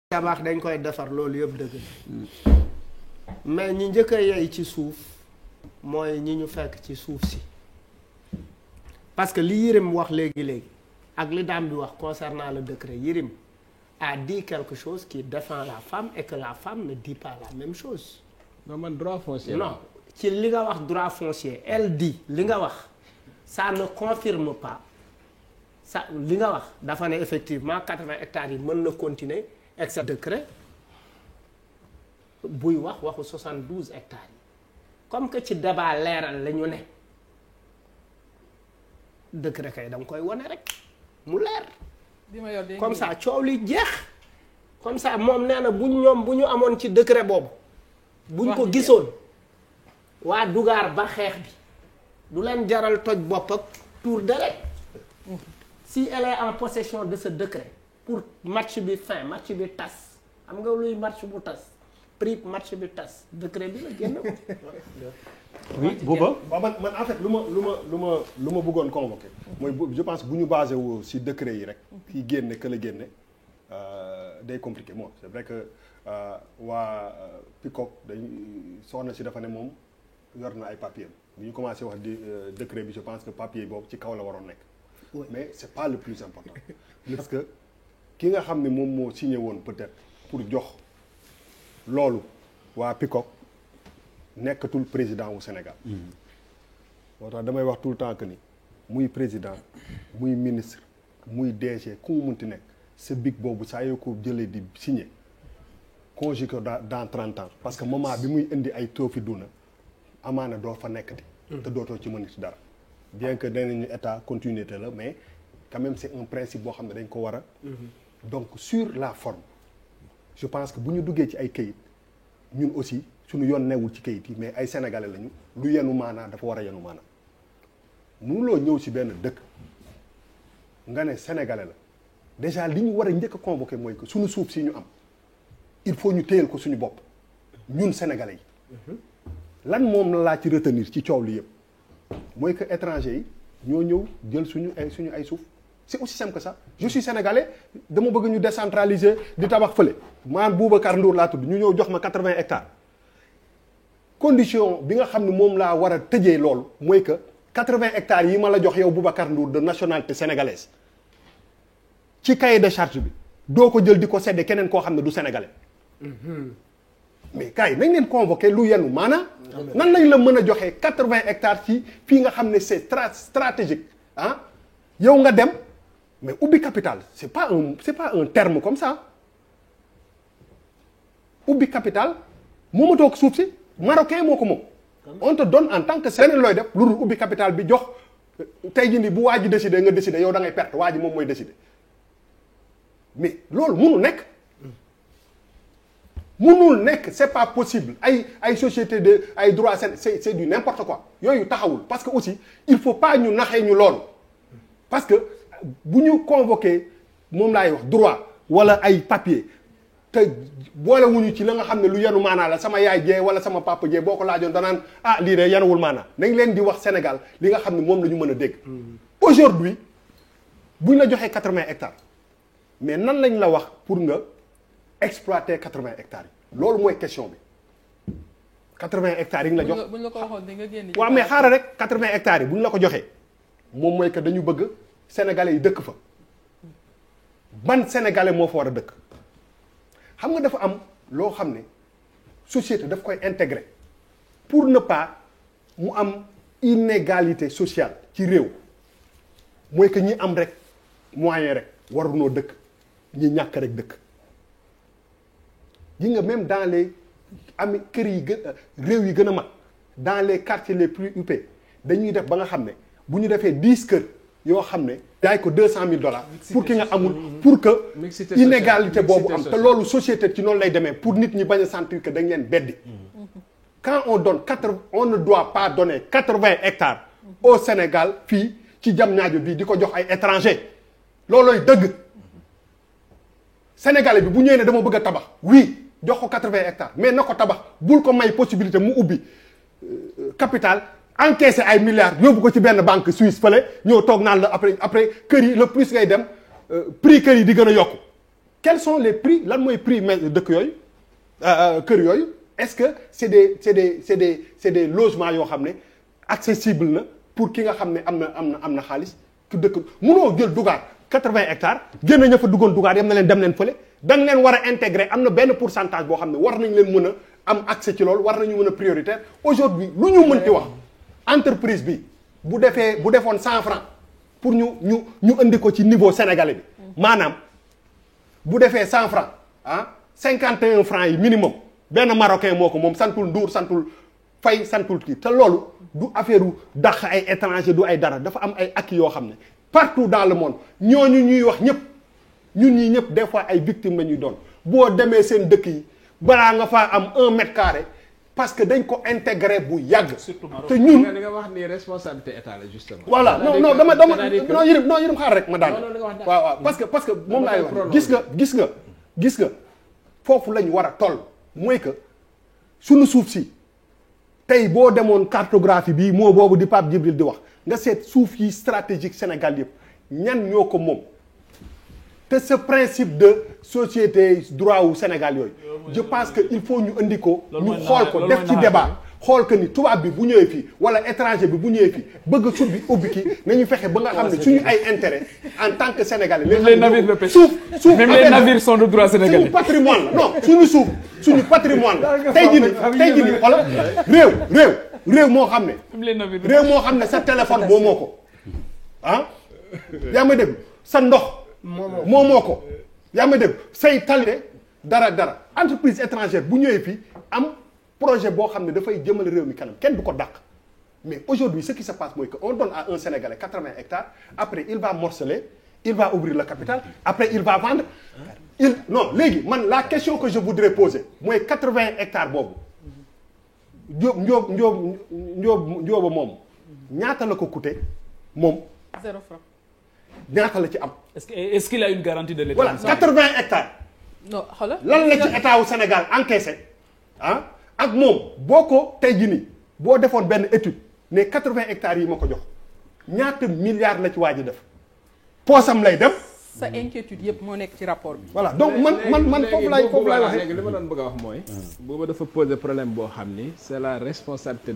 tabax dañ koy defar loolu yëpp dëgg mais ñi njëkk a yey ci suuf mooy ñi ñu fekk ci suuf si parce que li Yérim wax léegi ak li daam bi wax concernant le décret, Yérim a dit quelque chose qui défend la femme et que la femme ne dit pas la même chose. Non, man droit foncier. Non, ci li nga wax droit foncier, elle dit li nga wax ça ne confirme pas ça li nga wax dafa ne effectivement 80 hectares yi mën na continuer avec ce décret buy wax waxu 72 hectares yi comme que ci débat leeral la ñu ne décret kay da nga koy wane rek mu leer comme ça coow li jeex comme ça moom nee na buñ ñoom bu ñu amoon ci décret boobu buñ ko gisoon waa dugaar ba xeex bi du leen jaral toj bopp ak tour deret si elle est en possession de ce décret pour match bi fin match bi tas xam nga luy match bu tas prix match bi tas décret bi la génn oui Bouba man en fait lu ma bëggoon convoqué mooy je pense bu ñu basé wu si décret yi rek kii génne que la génne day compliqué bon c'est vrai que waa PICOC dañ soxna si dafa ne moom yor na ay papier bu ñu commencé wax di décret bi je pense que papier boobu ci kaw la waroon nekk mais c'est pas le plus important parce que ki nga xam ne moom moo signé woon peut-être pour jox loolu waa PICOC nekkatul président wu Sénégal moo tax damay wax tout le temps que ni muy président muy ministre muy DG ku mu munti nekk sa big boobu saa yoo ko jëlee di signé conjugué ko dans 30 ans parce que moment bi muy indi ay toofi duna amaana doo fa nekkati te dootoo ci mënati dara bien que danañu état continuité la mais quand même c'est un principe boo xam ne dañ ko war a donc sur la forme je pense que bu ñu duggee ci ay kayit ñun aussi suñu yoon newul ci kayit yi mais ay sénégalais lañu lu yenu maanaa dafa war a yenu maanaa mënuloo ñëw ci benn dëkk nga ne sénégalais la déjà li ñu war a njëkk a convoqué mooy que suñu suuf si ñu am il faut ñu téyal ko suñu bopp ñun sénégalais yi lan moom la laa ci retenir ci coow li yëpp mooy que étranger yi ñoo ñëw jël suñu ay suuf c'est aussi simple que ça je suis sénégalais dama bëgg ñu décentraliser di tabax fële man Boubacar Ndour laa tudd ñu ñëw jox ma 80 hectares condition bi nga xam ne moom laa war a tëjee loolu mooy que 80 hectares yi ma la jox yow Boubacar Ndour de nationalité sénégalaise ci cahier de charge bi doo ko jël di ko sedde keneen koo xam ne du sénégalais mais gars yi nañ leen convoqué lu yenu maanaam nan lañ la mën a joxee 80 hectares ci fii nga xam ne c'est stratégique ah yow nga dem mais ubbi capital c'est pas un terme comme ça ubbi capital moomatoo ko suuf si marocain moo ko moom on te donne en tant que leneen looy def lu dul ubbi capital bi jox tey jii nii bu waa ji décider nga décider yow da ngay perte waa ji moom mooy décider mais loolu mënul nekk c'est pas possible ay société de ay droits c'est du n'importe quoi yooyu taxawul parce que aussi il faut pas ñu naxee ñu loolu parce que bu ñu convoqué moom laay wax droit wala ay papier te boolewuñu ci la nga xam ne lu yenu maanaa la sama yaay jee wala sama papa jee boo ko laajoon danaan ah lii de yenuwul maanaa nañ leen di wax Sénégal li nga xam ne moom la ñu mën a dégg aujourd'hui buñ la joxee 80 hectares mais nan lañ la wax pour nga exploiter 80 hectares yi loolu mooy question bi 80 hectares yi nga la jox buñ la ko waxoon di nga génn waaw mais xaaral rek 80 hectares yi buñ la ko joxee moom mooy que dañu bëgg sénégalais yi dëkk fa ban sénégalais moo fa war a dëkk xam nga dafa am loo xam ne société daf koy intégrer pour ne pas mu am inégalité sociale ci réew mooy que ñi am rek moyen rek warunoo dëkk ñi ñàkk rek dëkk yi nga même dans les kër yi réew yi gën a mag dans les quartiers les plus huppés dañuy def ba nga xam ne bu ñu defee 10 kër yoo xam ne jaay ko $200,000 pour ki nga amul pour que inégalité boobu am te loolu société ci noonu lay demee pour nit ñi bañ a sentir que dañ leen beddi quand on ne doit pas donner 80 hectares au Sénégal fii ci Diamniadio bii di ko jox ay étrangers loolooy dëgg sénégalais bi bu ñëwee ne dama bëgg a tabax oui jox ko 80 hectares mais na ko tabax bul ko may possibilité mu ubbi capital encaissé ay milliards yóbbu ko ci benn banque suisse fële ñëw toog naan la après kër yi le plus ngay dem prix kër yi di gën a yokku quels sont les prix lan mooy prix dëkk yooyu kër yooyu est-ce que c'est des logements yoo xam ne accessible na pour ki nga xam ne am na xaalis ku dëkk mënoo jël Dougar 80 hectares génn ña fa duggoon Dougar yam na leen dem leen fële da nga leen war a intégrer am na benn pourcentage boo xam ne war nañ leen mën a am accès ci loolu war nañu mën a prioritaire aujourd'hui lu ñu mënti wax entreprise bi bu defoon 100 francs pour ñu indi ko ci niveau sénégalais bi maanaam bu defee 100 francs 51 francs yi minimum benn marocain moo ko moom santul Ndour santul Faye santul kii te loolu du affaire u dàq ay étranger du ay dara dafa am ay acquis yoo xam ne partout dans le monde ñooñu ñuy wax ñëpp ñun ñii ñëpp des fois ay victimes la ñuy doon boo demee seen dëkk yi balaa nga faa am 1 mètre carré parce que dañ ko intégré bu yàgg. te ñun li nga wax ni responsabilité état la justement. voilà non dama non yërëm xaar rek ma daan. waaw parce que moom laay wax gis nga foofu lañ war a toll mooy que suñu suuf si tey boo demoon cartographie bii moo boobu di Pape Djibril di wax nga seet suuf yi stratégique Sénégal yëpp ñan ñoo ko moom te ce principe de société droit wu Sénégal yooyu je pense que il faut ñu indi ko ñu xool ko def ci débat xool que ni tubaab bi bu ñëwee fii wala étranger bi bu ñëwee fii bëgg suuf bi ubbi kii nañu fexe ba nga xam ne suñu ay intérêt en tant que sénégalais. même les navires de pêche suuf même les navires sont de droit sénégalais. suñu patrimoine la non suñu patrimoine la tey jii nii xoolal réew moo xam ne. réew moo xam ne sa téléphone moo ko yaa ma dégg sa ndox. moo ko yaa ma dégg say tali dara entreprise étrangère bu ñëwee fii am. projet boo xam ne dafay jëmal réew mi kanam kenn du ko dàq mais aujourd'hui ce qui se passe mooy que on donne à un Sénégalais 80 hectares après il va morceler il va ouvrir le capital après il va vendre non léegi man la question que je voudrais poser mooy 80 hectares boobu njóoba moom ñaata la ko coûté moom 0 franc ñaata la ci am est-ce qu'il a une garantie de l'État? Voilà 80 hectares non xoolal lan la ci état wu Sénégal encaissé ak moom boo ko tey jii nii boo defoon benn étude ne 80 hectares yi ma ko jox ñaata milliards la ci waa ji def poosam lay dem. sa inquiétude yëpp moo nekk ci rapport bi. voilà donc man foofu laay waxee. léegi li ma doon bëgg a wax mooy. booba dafa poser problème boo xam ni c'est la responsabilité.